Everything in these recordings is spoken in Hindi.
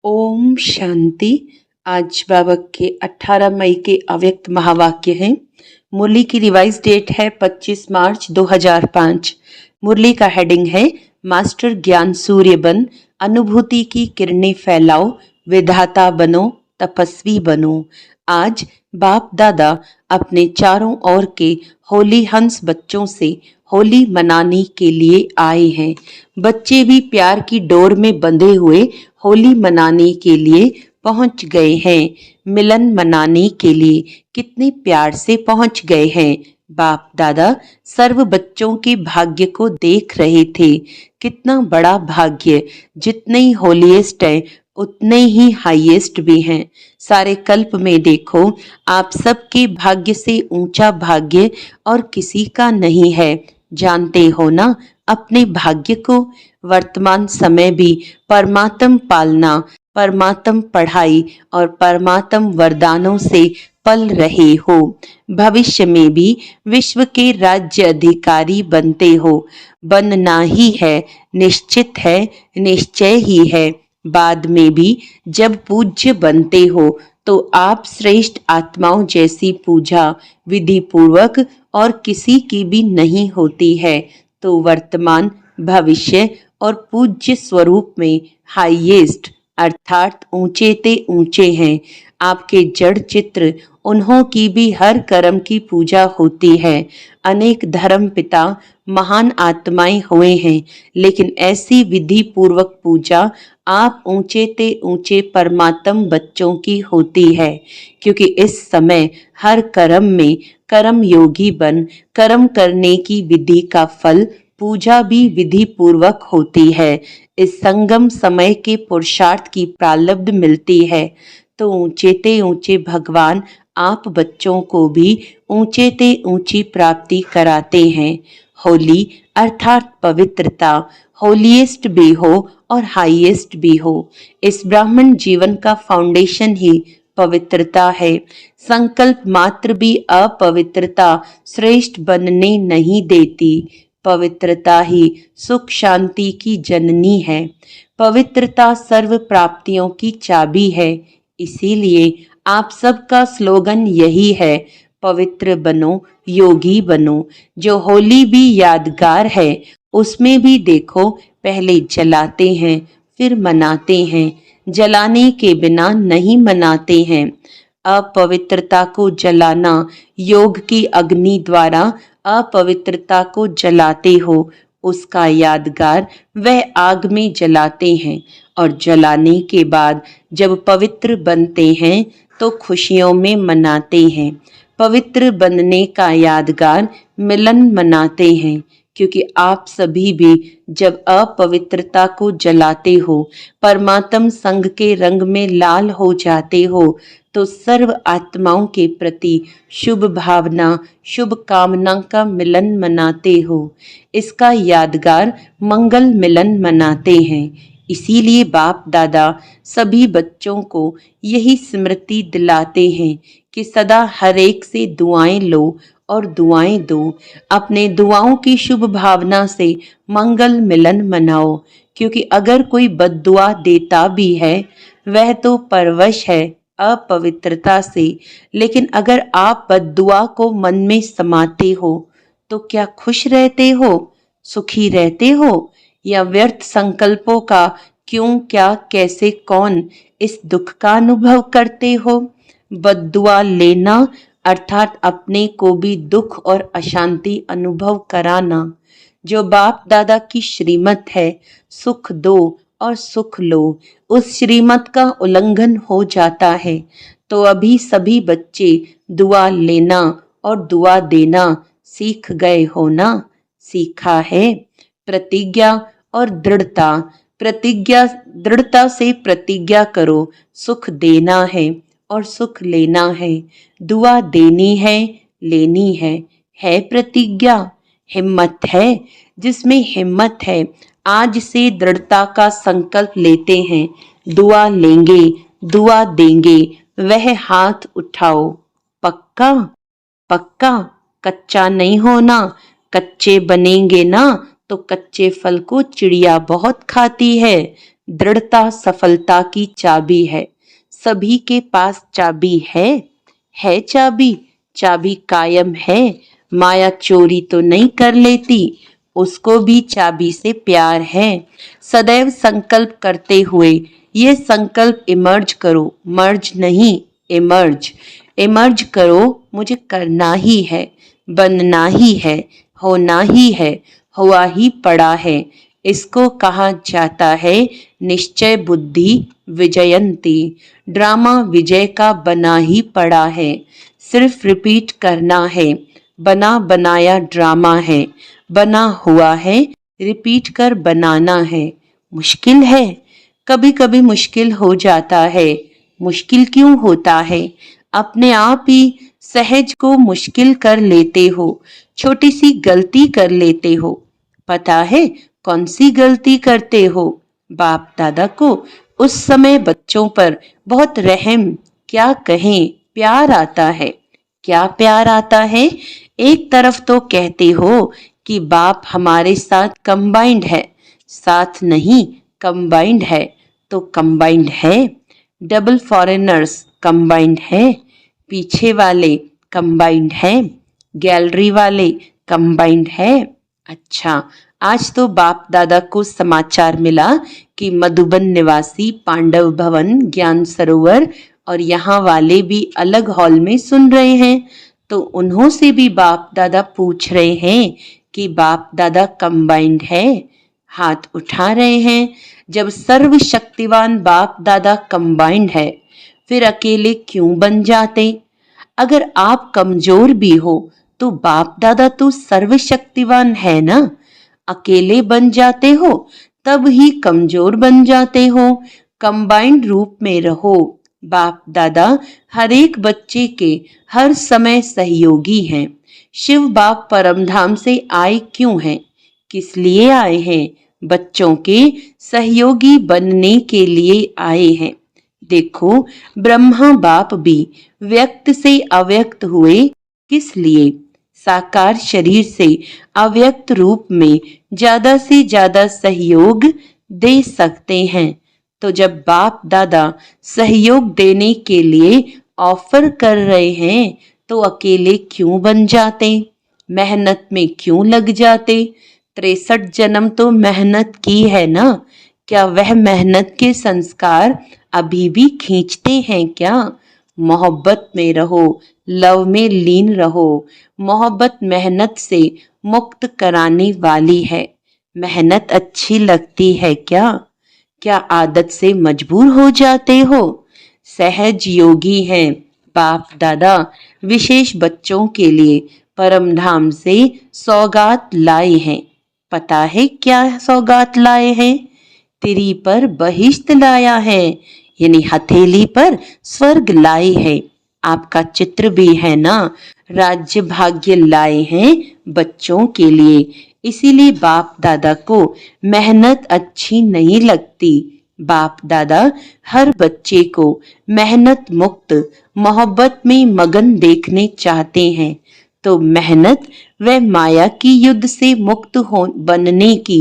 ओम शांति। आज बाबा के 18 मई के अव्यक्त महावाक्य हैं। मुरली की रिवाइज डेट है 25 मार्च 2005। मुरली का हेडिंग है मास्टर ज्ञान सूर्य बन, अनुभूति की किरणें फैलाओ, विधाता बनो, तपस्वी बनो। आज बाप दादा अपने चारों ओर के होली हंस बच्चों से होली मनाने के लिए आए हैं। बच्चे भी प्यार की डोर में बंधे हुए होली मनाने के लिए पहुंच गए हैं। मिलन मनाने के लिए कितने प्यार से पहुंच गए हैं। बाप दादा सर्व बच्चों के भाग्य को देख रहे थे। कितना बड़ा भाग्य, जितने ही होलीएस्ट है उतने ही हाईएस्ट भी हैं। सारे कल्प में देखो, आप सबके भाग्य से ऊंचा भाग्य और किसी का नहीं है। जानते हो ना अपने भाग्य को। वर्तमान समय भी परमात्म पालना, परमात्म पढ़ाई और परमात्म वरदानों से पल रहे हो। भविष्य में भी विश्व के राज्य अधिकारी बनते हो। बनना ही है, निश्चित है, निश्चय ही है। बाद में भी जब पूज्य बनते हो तो आप श्रेष्ठ आत्माओं जैसी पूजा विधि पूर्वक और किसी की भी नहीं होती है। तो वर्तमान, भविष्य और पूज्य स्वरूप में हाईएस्ट अर्थात ऊंचे ते ऊंचे हैं। आपके जड़ चित्र, उन्हों की भी हर कर्म की पूजा होती है। अनेक धर्म पिता महान आत्माएं हुए हैं, लेकिन ऐसी विधि पूर्वक पूजा आप ऊंचे ते ऊंचे परमात्म बच्चों की होती है। क्योंकि इस समय हर कर्म में कर्म योगी बन कर्म करने की विधि का फल पूजा भी विधि पूर्वक होती है। इस संगम समय के पुरुषार्थ की प्रारब्ध मिलती है। तो ऊंचे ते ऊंचे भगवान आप बच्चों को भी ऊंचे ते ऊंची प्राप्ति कराते हैं। होली अर्थात पवित्रता, होलीएस्ट भी हो और हाईएस्ट भी हो। इस ब्राह्मण जीवन का फाउंडेशन ही पवित्रता है। संकल्प मात्र भी अपवित्रता श्रेष्ठ बनने नहीं देती। पवित्रता ही सुख शांति की जननी है। पवित्रता सर्व प्राप्तियों की चाबी है। इसीलिए आप सबका स्लोगन यही है, पवित्र बनो, योगी बनो। जो होली भी यादगार है, उसमें भी देखो पहले जलाते हैं फिर मनाते हैं। जलाने के बिना नहीं मनाते हैं। अपवित्रता को जलाना, योग की अग्नि द्वारा अपवित्रता को जलाते हो, उसका यादगार वह आग में जलाते हैं। और जलाने के बाद जब पवित्र बनते हैं तो खुशियों में मनाते हैं। पवित्र बनने का यादगार मिलन मनाते हैं। क्योंकि आप सभी भी जब अपवित्रता को जलाते हो, परमात्म संग के रंग में लाल हो जाते हो, तो सर्व आत्माओं के प्रति शुभ भावना, शुभ कामना का मिलन मनाते हो। इसका यादगार मंगल मिलन मनाते हैं। इसीलिए बाप दादा सभी बच्चों को यही स्मृति दिलाते हैं कि सदा हर एक से दुआएं लो और दुआएं दो। अपने दुआओं की शुभ भावना से मंगल मिलन मनाओ। क्योंकि अगर कोई बद्दुआ देता भी है, वह तो परवश है अपवित्रता से। लेकिन अगर आप बद्दुआ को मन में समाते हो तो क्या खुश रहते हो, सुखी रहते हो, या व्यर्थ संकल्पों का क्यों, क्या, कैसे, कौन इस दुख का अनुभव करते हो। बद्दुआ लेना अर्थात अपने को भी दुख और अशांति अनुभव कराना। जो बाप दादा की श्रीमत है, सुख दो और सुख लो, उस श्रीमत का उल्लंघन हो जाता है। तो अभी सभी बच्चे दुआ लेना और दुआ देना सीख गए हो ना। सीखा है प्रतिज्ञा और दृढ़ता। प्रतिज्ञा, दृढ़ता से प्रतिज्ञा करो, सुख देना है और सुख लेना है। दुआ देनी है, लेनी है प्रतिज्ञा। हिम्मत है, जिसमें हिम्मत है आज से दृढ़ता का संकल्प लेते हैं। दुआ लेंगे, दुआ देंगे, वह हाथ उठाओ। पक्का पक्का, कच्चा नहीं होना। कच्चे बनेंगे ना तो कच्चे फल को चिड़िया बहुत खाती है। दृढ़ता सफलता की चाबी है। सभी के पास चाबी है चाबी, चाबी कायम है। माया चोरी तो नहीं कर लेती, उसको भी चाबी से प्यार है। सदैव संकल्प करते हुए ये संकल्प इमर्ज करो, मर्ज नहीं, इमर्ज इमर्ज करो। मुझे करना ही है, बनना ही है, होना ही है, हुआ ही पड़ा है। इसको कहा जाता है निश्चय बुद्धि विजयंती। ड्रामा विजय का बना ही पड़ा है, सिर्फ रिपीट करना है। बना बनाया ड्रामा है, बना हुआ है, रिपीट कर बनाना है। मुश्किल है, कभी कभी मुश्किल हो जाता है। मुश्किल क्यों होता है? अपने आप ही सहज को मुश्किल कर लेते हो, छोटी सी गलती कर लेते हो। पता है कौन सी गलती करते हो? बाप दादा को उस समय बच्चों पर बहुत रहम, क्या कहें, प्यार आता है। क्या प्यार आता है? एक तरफ तो कहते हो कि बाप हमारे साथ कंबाइंड है, साथ नहीं कंबाइंड है। तो कंबाइंड है, डबल फॉरेनर्स कंबाइंड है, पीछे वाले कंबाइंड है, गैलरी वाले कंबाइंड है। अच्छा, आज तो बाप दादा को समाचार मिला कि मधुबन निवासी पांडव भवन ज्ञान सरोवर और यहाँ वाले भी अलग हॉल में सुन रहे हैं। तो उन्हों से भी बाप दादा पूछ रहे हैं कि बाप दादा कंबाइंड है। हाथ उठा रहे हैं। जब सर्वशक्तिवान बाप दादा कंबाइंड है, फिर अकेले क्यों बन जाते? अगर आप कमजोर भी हो तो बाप दादा तो सर्वशक्तिवान है ना। अकेले बन जाते हो तब ही कमजोर बन जाते हो। कंबाइंड रूप में रहो। बाप दादा हर एक बच्चे के हर समय सहयोगी हैं। शिव बाप परमधाम से आए क्यों हैं? किस लिए आए हैं? बच्चों के सहयोगी बनने के लिए आए हैं। देखो, ब्रह्मा बाप भी व्यक्त से अव्यक्त हुए, किस लिए? साकार शरीर से अव्यक्त रूप में ज्यादा से ज्यादा सहयोग दे सकते हैं। तो जब बाप दादा सहयोग देने के लिए ऑफर कर रहे हैं तो अकेले क्यों बन जाते? मेहनत में क्यों लग जाते? 63 जन्म तो मेहनत की है ना। क्या वह मेहनत के संस्कार अभी भी खींचते हैं क्या? मोहब्बत में रहो, लव में लीन रहो। मोहब्बत मेहनत से मुक्त कराने वाली है। मेहनत अच्छी लगती है क्या? क्या आदत से मजबूर हो जाते हो? सहज योगी हैं बाप दादा विशेष बच्चों के लिए परम धाम से सौगात लाए हैं। पता है क्या सौगात लाए हैं? तिरी पर बहिश्त लाया है, यानी हथेली पर स्वर्ग लाए है। आपका चित्र भी है ना। राज्य भाग्य लाए हैं बच्चों के लिए। इसीलिए बाप दादा को मेहनत अच्छी नहीं लगती। बाप दादा हर बच्चे को मेहनत मुक्त मोहब्बत में मगन देखने चाहते हैं। तो मेहनत व माया की युद्ध से मुक्त हो बनने की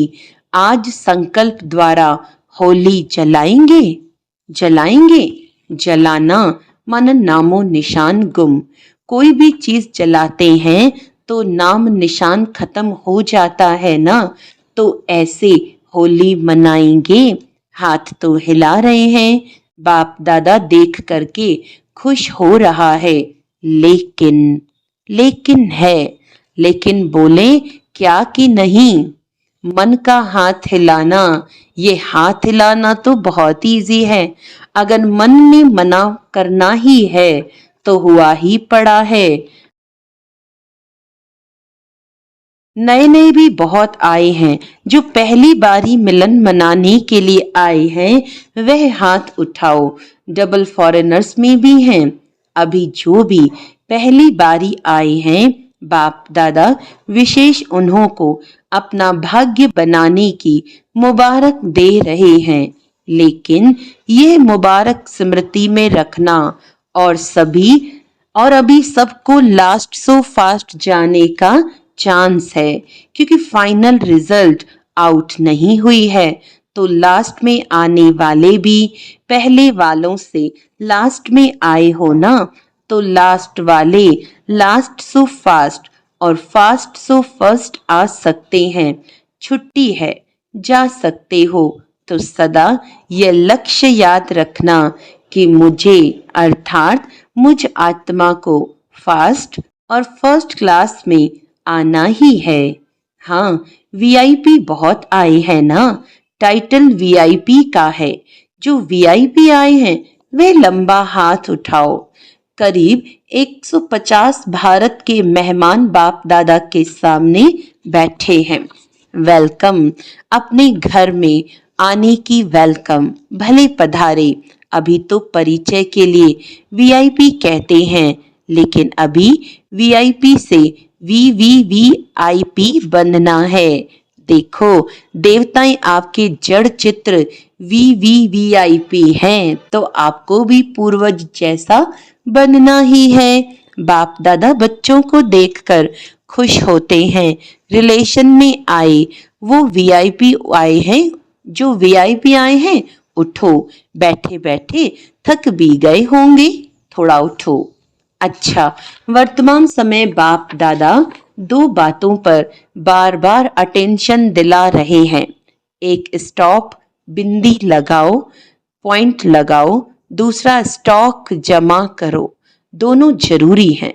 आज संकल्प द्वारा होली जलाएंगे। जलाएंगे, जलाना मन नामो निशान गुम। कोई भी चीज जलाते हैं तो नाम निशान खत्म हो जाता है ना। तो ऐसे होली मनाएंगे। हाथ तो हिला रहे हैं, बाप दादा देख करके खुश हो रहा है। लेकिन लेकिन है, लेकिन बोले क्या कि नहीं? मन का हाथ हिलाना, ये हाथ हिलाना तो बहुत इजी है। अगर मन ने मना करना ही है तो हुआ ही पड़ा है। नए नए भी बहुत आए हैं जो पहली बारी मिलन मनाने के लिए आए हैं, वह हाथ उठाओ। डबल फॉरेनर्स में भी हैं। अभी जो भी पहली बारी आए हैं, बाप दादा विशेष उन्हों को अपना भाग्य बनाने की मुबारक दे रहे हैं। लेकिन ये मुबारक स्मृति में रखना और अभी सबको लास्ट सो फास्ट जाने का चांस है, क्योंकि फाइनल रिजल्ट आउट नहीं हुई है। तो लास्ट में आने वाले भी पहले वालों से लास्ट में आए हो ना, तो लास्ट वाले लास्ट सो फास्ट और फास्ट सो फर्स्ट आ सकते हैं। छुट्टी है, जा सकते हो। तो सदा यह लक्ष्य याद रखना कि मुझे अर्थात मुझ आत्मा को फास्ट और फर्स्ट क्लास में आना ही है। हाँ, वीआईपी बहुत आए हैं ना, टाइटल वीआईपी का है। जो वीआईपी आए हैं वे लंबा हाथ उठाओ। करीब 150 भारत के मेहमान बाप दादा के सामने बैठे हैं। वेलकम, अपने घर में आने की वेलकम, भले पधारे। अभी तो परिचय के लिए वीआईपी कहते हैं, लेकिन अभी वीआईपी से वीवीवीआईपी बनना है। देखो, देवताएं आपके जड़ चित्र वीवीवीआईपी हैं, तो आपको भी पूर्वज जैसा बनना ही है। बाप दादा बच्चों को देखकर खुश होते हैं। रिलेशन में आए वो वीआईपी आए हैं, जो वीआईपी आए हैं, उठो। बैठे बैठे थक भी गए होंगे, थोड़ा उठो। अच्छा, वर्तमान समय बाप दादा दो बातों पर बार बार अटेंशन दिला रहे हैं। एक स्टॉप, बिंदी लगाओ, पॉइंट लगाओ। दूसरा स्टॉक जमा करो। दोनों जरूरी हैं।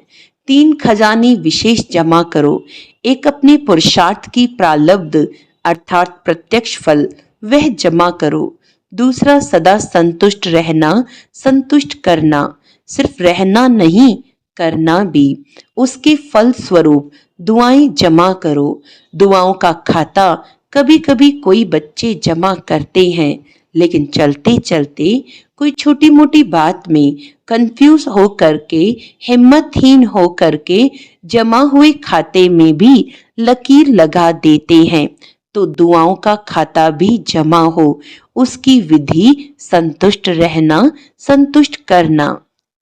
3 खजाने विशेष जमा करो। एक अपने पुरुषार्थ की प्रालब्ध अर्थात प्रत्यक्ष फल, वह जमा करो। दूसरा सदा संतुष्ट रहना, संतुष्ट करना, सिर्फ रहना नहीं करना भी। उसके फल स्वरूप दुआएं जमा करो। दुआओं का खाता कभी कभी कोई बच्चे जमा करते हैं, लेकिन चलते चलते कोई छोटी मोटी बात में कंफ्यूज हो करके, हिम्मतहीन हो करके जमा हुए खाते में भी लकीर लगा देते हैं। तो दुआओं का खाता भी जमा हो। उसकी विधि संतुष्ट रहना, संतुष्ट करना।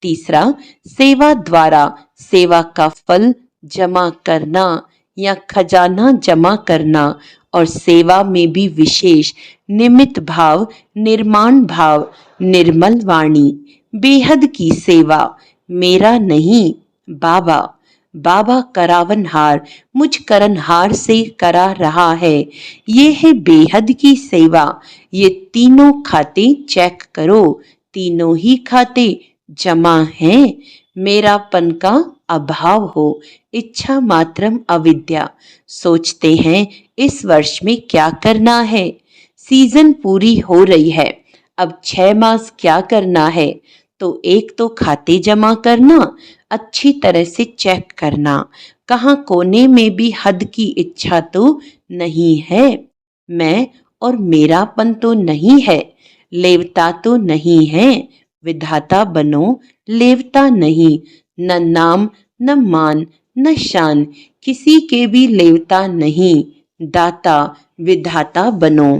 तीसरा, सेवा द्वारा सेवा का फल जमा करना या खजाना जमा करना, और सेवा में भी विशेष निमित्त भाव, निर्माण भाव, निर्मल वाणी, बेहद की सेवा। मेरा नहीं, बाबा। बाबा करावनहार मुझ करनहार से करा रहा है। ये है बेहद की सेवा। ये तीनों खाते चेक करो, तीनों ही खाते जमा हैं। मेरापन का अभाव हो, इच्छा मात्रम अविद्या। सोचते हैं इस वर्ष में क्या करना है। सीजन पूरी हो रही है, अब 6 मास क्या करना है। तो एक तो खाते जमा करना, अच्छी तरह से चेक करना, कहाँ कोने में भी हद की इच्छा तो नहीं है। मैं और मेरापन तो नहीं है, लेवता तो नहीं है। विधाता बनो, लेवता नहीं। न नाम, न मान, न शान, किसी के भी लेवता नहीं। दाता, विधाता बनो।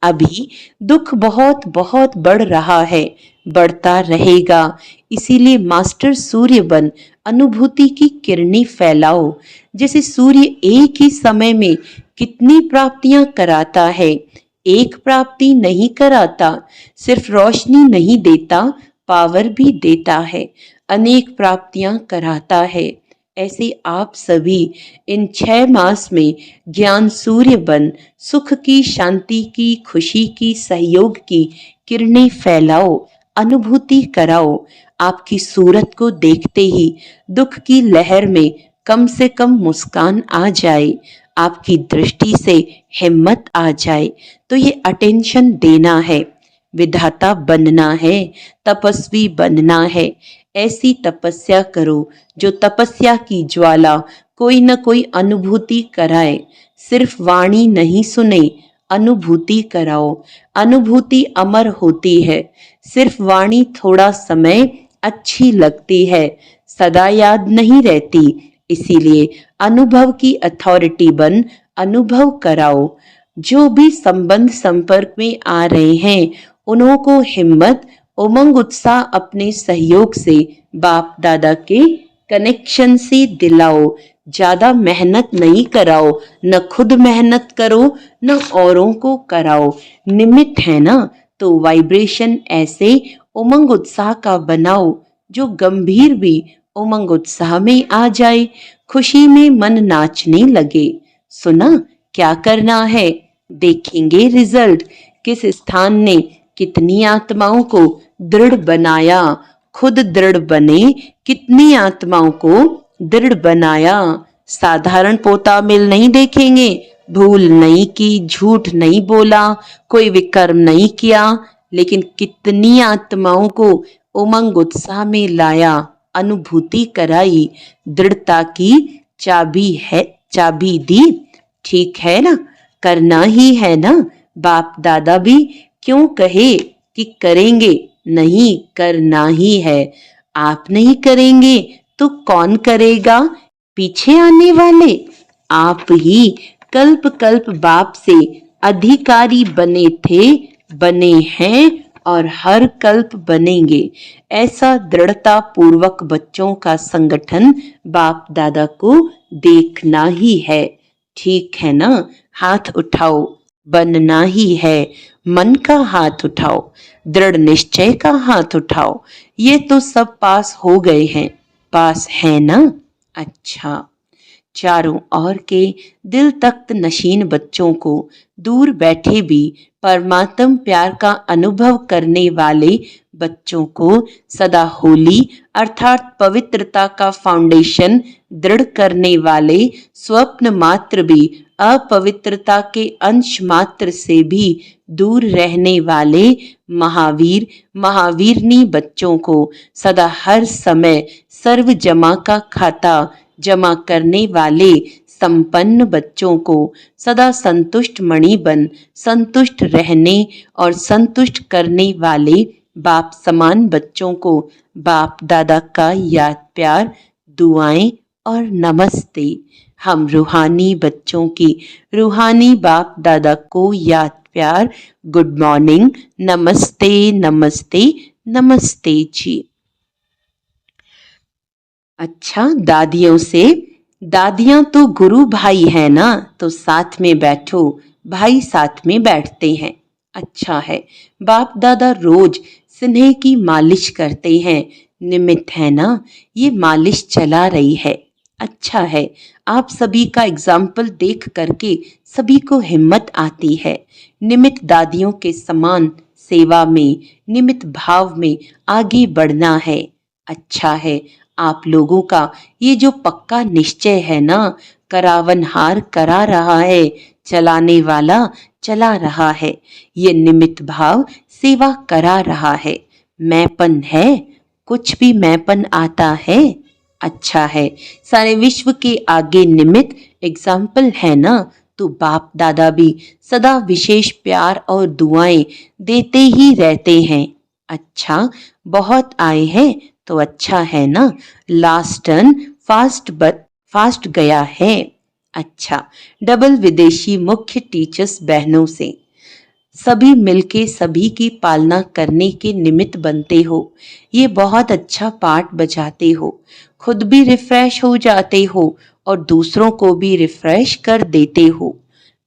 अभी दुख बहुत बहुत बढ़ रहा है, बढ़ता रहेगा। इसीलिए मास्टर सूर्य बन अनुभूति की किरणें फैलाओ। जैसे सूर्य एक ही समय में कितनी प्राप्तियां कराता है। एक प्राप्ति नहीं कराता, सिर्फ रोशनी नहीं देता, पावर भी देता है, अनेक प्राप्तियां कराता है। ऐसे आप सभी इन 6 मास में ज्ञान सूर्य बन सुख की, शांति की, खुशी की, सहयोग की किरणें फैलाओ, अनुभूति कराओ। आपकी सूरत को देखते ही दुख की लहर में कम से कम मुस्कान आ जाए, आपकी दृष्टि से हिम्मत आ जाए। तो ये अटेंशन देना है। विधाता बनना है, तपस्वी बनना है। ऐसी तपस्या करो जो तपस्या की ज्वाला कोई न कोई अनुभूति कराए। सिर्फ वाणी नहीं सुने, अनुभूति कराओ। अनुभूति अमर होती है, सिर्फ वाणी थोड़ा समय अच्छी लगती है, सदा याद नहीं रहती। इसीलिए अनुभव की अथॉरिटी बन अनुभव कराओ। जो भी संबंध संपर्क में आ रहे हैं, उन्हों को हिम्मत, उमंग, उत्साह अपने सहयोग से बाप दादा के कनेक्शन से दिलाओ। ज्यादा मेहनत नहीं कराओ, न खुद मेहनत करो न औरों को कराओ। निमित्त है ना, तो वाइब्रेशन ऐसे उमंग उत्साह का बनाओ जो गंभीर भी उमंग उत्साह में आ जाए, खुशी में मन नाचने लगे। सुना, क्या करना है? देखेंगे रिजल्ट। किस स्थान ने कितनी आत्माओं को दृढ़ बनाया, खुद दृढ़ बने, कितनी आत्माओं को दृढ़ बनाया। साधारण पोता मिल नहीं देखेंगे, भूल नहीं की, झूठ नहीं बोला, कोई विकर्म नहीं किया, लेकिन कितनी आत्माओं को उमंग उत्साह में लाया, अनुभूति कराई, दृढ़ता की चाबी है, चाबी दी। ठीक है ना, करना ही है ना। बाप दादा भी क्यों कहे कि करेंगे, नहीं, करना ही है। आप नहीं करेंगे तो कौन करेगा? पीछे आने वाले आप ही कल्प कल्प बाप से अधिकारी बने थे, बने हैं और हर कल्प बनेंगे। ऐसा दृढ़ता पूर्वक बच्चों का संगठन बाप दादा को देखना ही है। ठीक है ना, हाथ उठाओ, बनना ही है। मन का हाथ उठाओ, दृढ़ निश्चय का हाथ उठाओ। ये तो सब पास हो गए हैं, पास है ना? अच्छा, चारों ओर के दिल तख्त नशीन बच्चों को दूर बैठे भी परमात्म प्यार का अनुभव करने वाले बच्चों को सदा होली अर्थात पवित्रता का फाउंडेशन दृढ़ करने वाले, स्वप्न मात्र भी अपवित्रता के अंश मात्र से भी दूर रहने वाले महावीर महावीरनी बच्चों को सदा हर समय सर्व जमा का खाता जमा करने वाले संपन्न बच्चों को सदा संतुष्ट मणि बन संतुष्ट रहने और संतुष्ट करने वाले बाप समान बच्चों को बाप दादा का याद प्यार, दुआएं और नमस्ते। हम रूहानी बच्चों की रूहानी बाप दादा को याद प्यार, गुड मॉर्निंग, नमस्ते नमस्ते नमस्ते जी। अच्छा, दादियों से, दादियां तो गुरु भाई है ना, तो साथ में बैठो, भाई साथ में बैठते हैं। अच्छा है, बाप दादा रोज स्नेह की मालिश करते हैं, निमित्त है ना, ये मालिश चला रही है। अच्छा है, आप सभी का एग्जाम्पल देख करके सभी को हिम्मत आती है। निमित्त दादियों के समान सेवा में, निमित्त भाव में आगे बढ़ना है। अच्छा है, आप लोगों का ये जो पक्का निश्चय है ना, करावनहार करा रहा है, चलाने वाला चला रहा है, ये निमित्त भाव सेवा करा रहा है। मैंपन है, कुछ भी मैंपन आता है। अच्छा है, सारे विश्व के आगे निमित्त एग्जाम्पल है ना, तो बाप दादा भी सदा विशेष प्यार और दुआएं देते ही रहते हैं। अच्छा, बहुत आए हैं तो अच्छा है ना, लास्ट टर्न फास्ट गया है। अच्छा, डबल विदेशी मुख्य टीचर्स बहनों से सभी मिलके सभी की पालना करने के निमित्त बनते हो। ये बहुत अच्छा पाठ बजाते हो, खुद भी रिफ्रेश हो जाते हो और दूसरों को भी रिफ्रेश कर देते हो।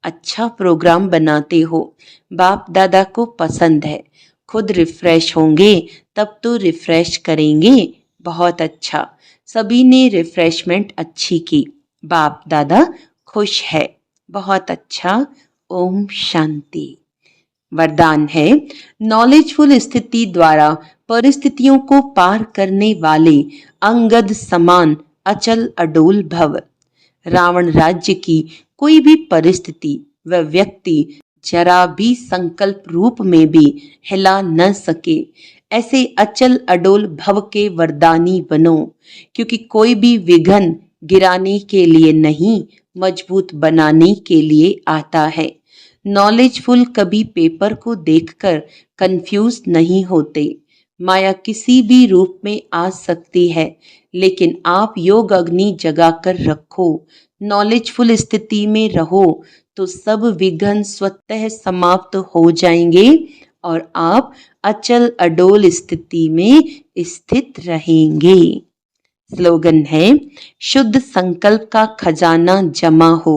अच्छा प्रोग्राम बनाते हो, बाप दादा को पसंद है। खुद रिफ्रेश होंगे तब तो रिफ्रेश करेंगे। बहुत अच्छा, सभी ने रिफ्रेशमेंट अच्छी की, बाप दादा खुश है। बहुत अच्छा, ओम शांति। वरदान है, नॉलेजफुल स्थिति द्वारा परिस्थितियों को पार करने वाले अंगद समान अचल अडोल भव। रावण राज्य की कोई भी परिस्थिति व व्यक्ति जरा भी संकल्प रूप में भी हिला न सके, ऐसे अचल अडोल भव के वरदानी बनो, क्योंकि कोई भी विघ्न गिराने के लिए नहीं, मजबूत बनाने के लिए आता है। नॉलेजफुल कभी पेपर को देखकर कंफ्यूज नहीं होते। माया किसी भी रूप में आ सकती है, लेकिन आप योग अग्नि जगाकर रखो, नॉलेजफुल स्थिति में रहो, तो सब विघ्न स्वतः समाप्त हो जाएंगे और आप अचल अडोल स्थिति में स्थित रहेंगे। स्लोगन है, शुद्ध संकल्प का खजाना जमा हो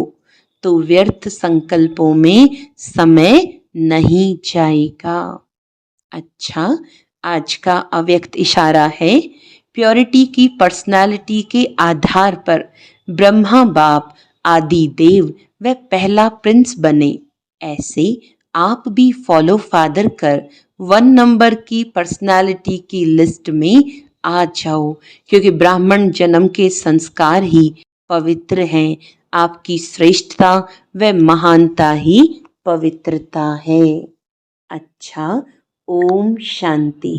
तो व्यर्थ संकल्पों में समय नहीं जाएगा। अच्छा, आज का अव्यक्त इशारा है, प्योरिटी की पर्सनालिटी के आधार पर ब्रह्मा बाप, आदि देव व पहला प्रिंस बने। ऐसे आप भी फॉलो फादर कर 1 नंबर की पर्सनालिटी की लिस्ट में आ जाओ, क्योंकि ब्राह्मण जन्म के संस्कार ही पवित्र हैं। आपकी श्रेष्ठता व महानता ही पवित्रता है। अच्छा, ओम शांति।